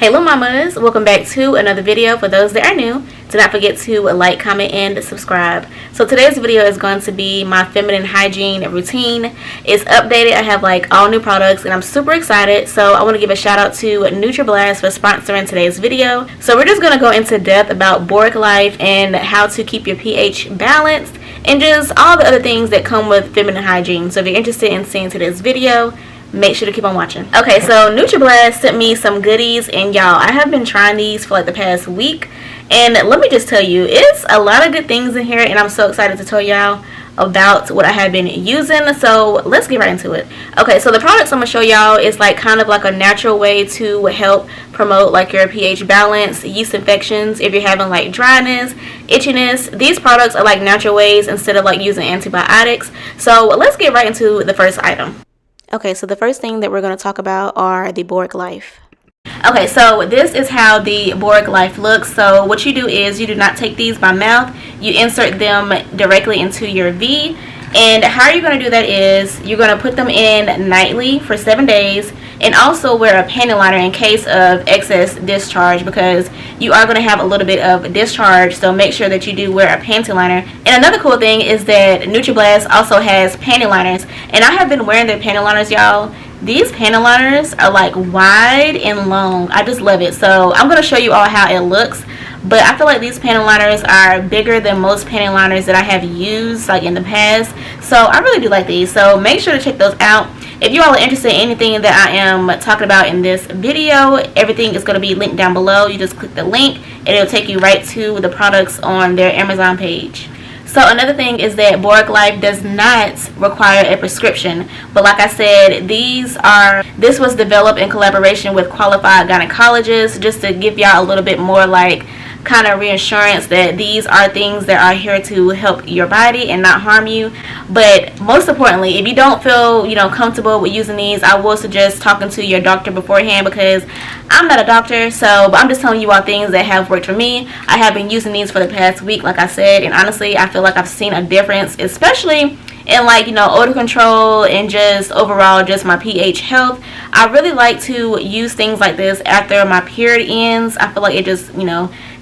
Hello mamas, welcome back to another video. For those that are new, do not forget to like, comment, and subscribe. So today's video is going to be my feminine hygiene routine. It's updated. I have like all new products and I'm super excited. So I want to give a shout out to NutriBlast for sponsoring today's video. So we're just going to go into depth about Boric Life and how to keep your pH balanced and just all the other things that come with feminine hygiene. So if you're interested in seeing today's video, make sure to keep on watching. Okay, so NutriBlast sent me some goodies, and y'all, I have been trying these for like the past week, and let me just tell you, it's a lot of good things in here, and I'm so excited to tell y'all about what I have been using. So let's get right into it. Okay, so the products I'm gonna show y'all is like kind of like a natural way to help promote like your pH balance, yeast infections, if you're having like dryness, itchiness. These products are like natural ways instead of like using antibiotics. So let's get right into the first item. Okay, so the first thing that we're going to talk about are the Boric Life. Okay, so this is how the Boric Life looks. So what you do is you do not take these by mouth. You insert them directly into your V. And how you're going to do that is you're going to put them in nightly for 7 days. And also wear a panty liner in case of excess discharge, because you are going to have a little bit of discharge. So make sure that you do wear a panty liner. And another cool thing is that NutriBlast also has panty liners. And I have been wearing their panty liners, y'all. These panty liners are like wide and long. I just love it. So I'm going to show you all how it looks. But I feel like these panty liners are bigger than most panty liners that I have used like in the past. So I really do like these. So make sure to check those out. If you all are interested in anything that I am talking about in this video, everything is going to be linked down below. You just click the link and it'll take you right to the products on their Amazon page. So another thing is that Boric Life does not require a prescription. But like I said, this was developed in collaboration with qualified gynecologists, just to give y'all a little bit more like kind of reassurance that these are things that are here to help your body and not harm you. But most importantly, if you don't feel comfortable with using these, I will suggest talking to your doctor beforehand, because I'm not a doctor. But I'm just telling you all things that have worked for me. I have been using these for the past week, like I said, and honestly I feel like I've seen a difference, especially in like odor control and just overall just my pH health. I really like to use things like this after my period ends. I feel like it just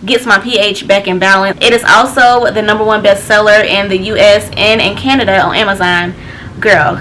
gets my pH back in balance. It is also the #1 bestseller in the US and in Canada on Amazon. Girl,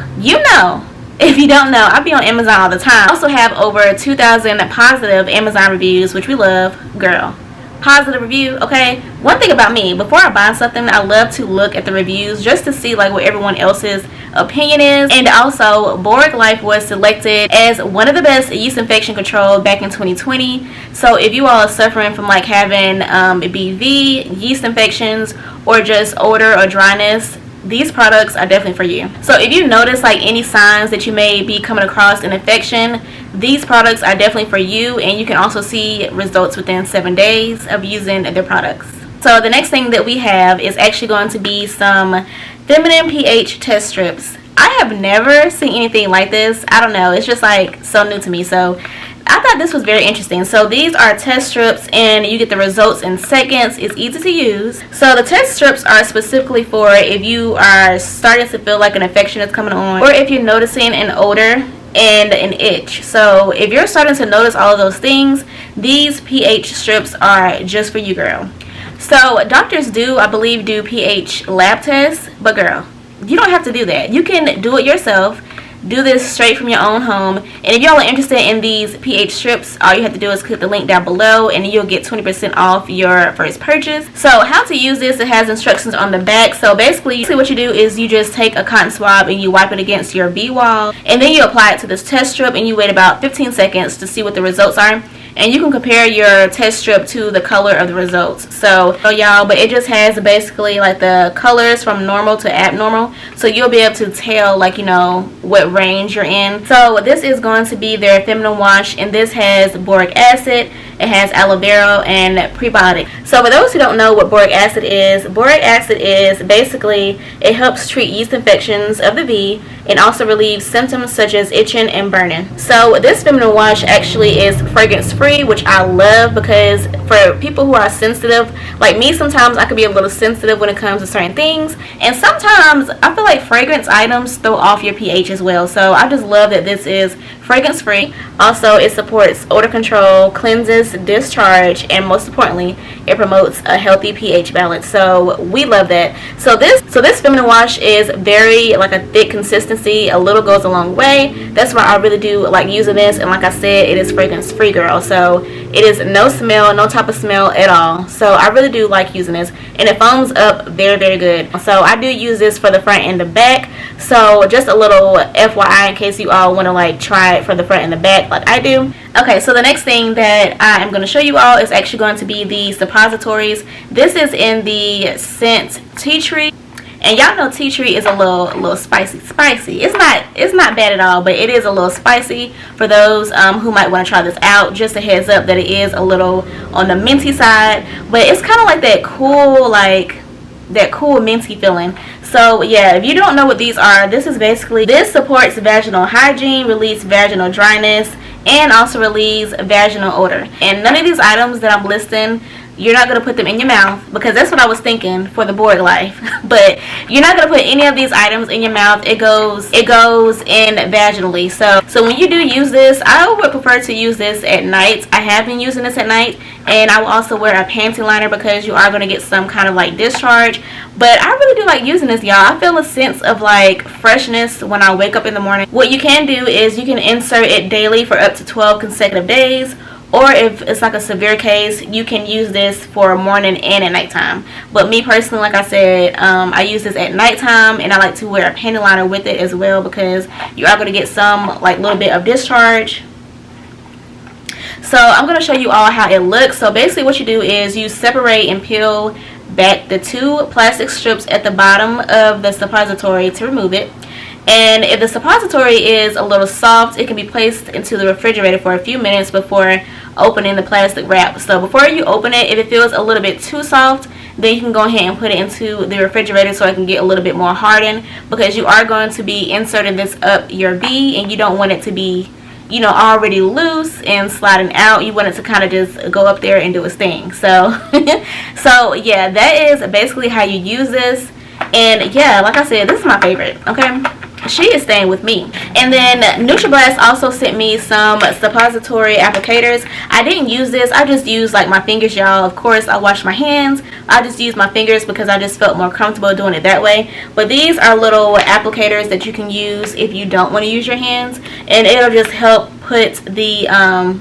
if you don't know, I be on Amazon all the time. I also have over 2,000 positive Amazon reviews, which we love. Girl, positive review, okay? One thing about me, before I buy something, I love to look at the reviews just to see like what everyone else's opinion is. And also, Boric Life was selected as one of the best yeast infection control back in 2020. So if you all are suffering from like having BV, yeast infections, or just odor or dryness, these products are definitely for you. So if you notice like any signs that you may be coming across an infection, these products are definitely for you, and you can also see results within 7 days of using their products. So the next thing that we have is actually going to be some feminine pH test strips. I have never seen anything like this. I don't know, it's just like so new to me. So I thought this was very interesting. So these are test strips and you get the results in seconds. It's easy to use. So the test strips are specifically for if you are starting to feel like an infection is coming on, or if you're noticing an odor and an itch. So if you're starting to notice all of those things, these pH strips are just for you, girl. So doctors do, I believe, do pH lab tests, but girl, you don't have to do that. You can do it yourself. Do this straight from your own home. And if y'all are interested in these pH strips, all you have to do is click the link down below and you'll get 20% off your first purchase. So how to use this, it has instructions on the back. So basically what you do is you just take a cotton swab and you wipe it against your V wall, and then you apply it to this test strip and you wait about 15 seconds to see what the results are. And you can compare your test strip to the color of the results. So y'all, but it just has basically like the colors from normal to abnormal, so you'll be able to tell like what range you're in. So this is going to be their feminine wash, and this has boric acid, it has aloe vera, and probiotics. So for those who don't know what boric acid is basically, it helps treat yeast infections of the V, and also relieves symptoms such as itching and burning. So this feminine wash actually is fragrance free, which I love, because for people who are sensitive like me, sometimes I could be a little sensitive when it comes to certain things, and sometimes I feel like fragrance items throw off your pH as well. So I just love that this is fragrance free. Also, it supports odor control, cleanses, discharge, and most importantly, it promotes a healthy pH balance. So we love that. So this feminine wash is very like a thick consistency. A little goes a long way. That's why I really do like using this. And like I said, it is fragrance free, girl. So it is no smell, no type of smell at all. So I really do like using this, and it foams up very, very good. So I do use this for the front and the back. So just a little FYI in case you all want to like try it for the front and the back like I do. Okay, so the next thing that I am going to show you all is actually going to be the suppositories. This is in the scent tea tree. And y'all know tea tree is a little spicy. It's not bad at all, but it is a little spicy for those who might want to try this out. Just a heads up that it is a little on the minty side, but it's kind of like that cool minty feeling. So yeah, if you don't know what these are, this supports vaginal hygiene, relieves vaginal dryness, and also relieves vaginal odor. And none of these items that I'm listing, you're not going to put them in your mouth, because that's what I was thinking for the Boric Life. But you're not going to put any of these items in your mouth. It goes in vaginally. So when you do use this, I would prefer to use this at night. I have been using this at night, and I will also wear a panty liner because you are going to get some kind of like discharge. But I really do like using this, y'all. I feel a sense of like freshness when I wake up in the morning. What you can do is you can insert it daily for up to 12 consecutive days. Or if it's like a severe case, you can use this for morning and at nighttime. But me personally, like I said, I use this at nighttime, and I like to wear a panty liner with it as well, because you are going to get some like little bit of discharge. So I'm going to show you all how it looks. So basically what you do is you separate and peel back the 2 plastic strips at the bottom of the suppository to remove it. And if the suppository is a little soft, it can be placed into the refrigerator for a few minutes before opening the plastic wrap. So before you open it, if it feels a little bit too soft, then you can go ahead and put it into the refrigerator so it can get a little bit more hardened, because you are going to be inserting this up your V, and you don't want it to be, you know, already loose and sliding out. You want it to kind of just go up there and do its thing. So so yeah, that is basically how you use this. And yeah, like I said, this is my favorite. Okay, she is staying with me. And then NutriBlast also sent me some suppository applicators. I didn't use this. I just used like my fingers, y'all. Of course, I wash my hands. I just used my fingers because I just felt more comfortable doing it that way. But these are little applicators that you can use if you don't want to use your hands, and it'll just help put the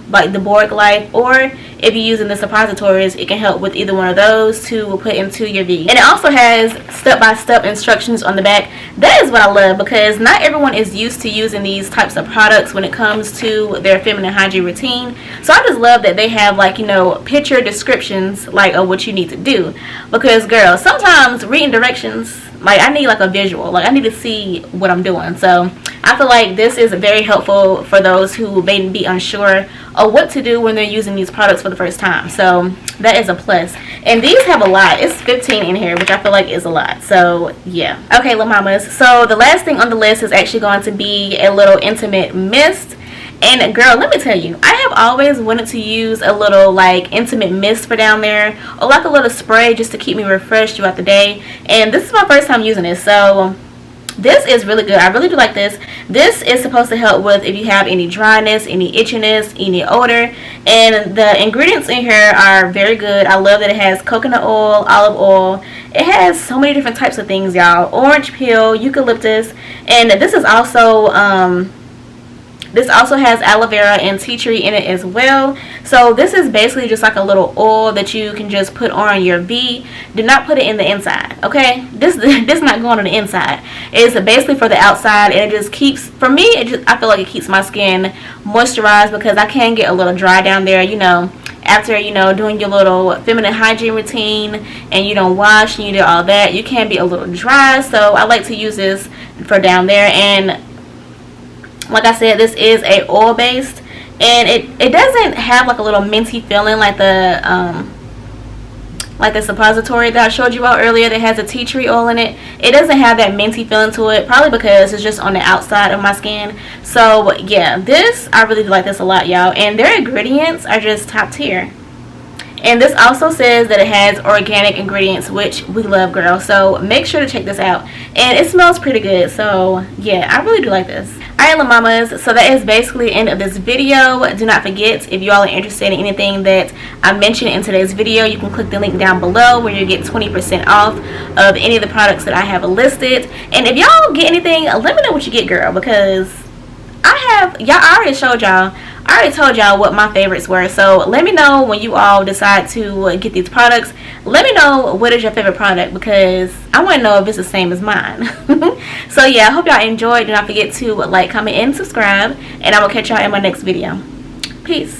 like the Boric Life, or if you're using the suppositories, it can help with either one of those to put into your V. And it also has step-by-step instructions on the back. That is what I love, because not everyone is used to using these types of products when it comes to their feminine hygiene routine. So I just love that they have, like, you know, picture descriptions like of what you need to do. Because girl, sometimes reading directions, like, I need like a visual, like I need to see what I'm doing. So I feel like this is very helpful for those who may be unsure of what to do when they're using these products for the first time. So that is a plus. And these have a lot. It's 15 in here, which I feel like is a lot. So yeah. Okay, little mamas. So the last thing on the list is actually going to be a little intimate mist. And girl, let me tell you, I have always wanted to use a little like intimate mist for down there, or like a little spray just to keep me refreshed throughout the day. And this is my first time using this, so this is really good. I really do like this. This is supposed to help with if you have any dryness, any itchiness, any odor. And the ingredients in here are very good. I love that it has coconut oil, olive oil. It has so many different types of things, y'all. Orange peel, eucalyptus, and this is also this also has aloe vera and tea tree in it as well. So this is basically just like a little oil that you can just put on your V. Do not put it in the inside, okay? This not going on the inside. It's basically for the outside, and it just keeps, for me, I feel like it keeps my skin moisturized, because I can get a little dry down there, you know, after, you know, doing your little feminine hygiene routine and you don't wash and you do all that, you can be a little dry. So I like to use this for down there. And like I said, this is a oil based, and it doesn't have like a little minty feeling like the like the suppository that I showed you about earlier that has a tea tree oil in it. It doesn't have that minty feeling to it, probably because it's just on the outside of my skin. So yeah, this, I really do like this a lot, y'all, and their ingredients are just top tier. And this also says that it has organic ingredients, which we love, girl. So make sure to check this out. And it smells pretty good. So yeah, I really do like this. Alright, little mamas, so that is basically the end of this video. Do not forget, if you all are interested in anything that I mentioned in today's video, you can click the link down below where you get 20% off of any of the products that I have listed. And if y'all get anything, let me know what you get, girl, because I already showed y'all. I already told y'all what my favorites were. So let me know when you all decide to get these products. Let me know what is your favorite product, because I want to know if it's the same as mine. So yeah, I hope y'all enjoyed. Do not forget to like, comment, and subscribe. And I will catch y'all in my next video. Peace.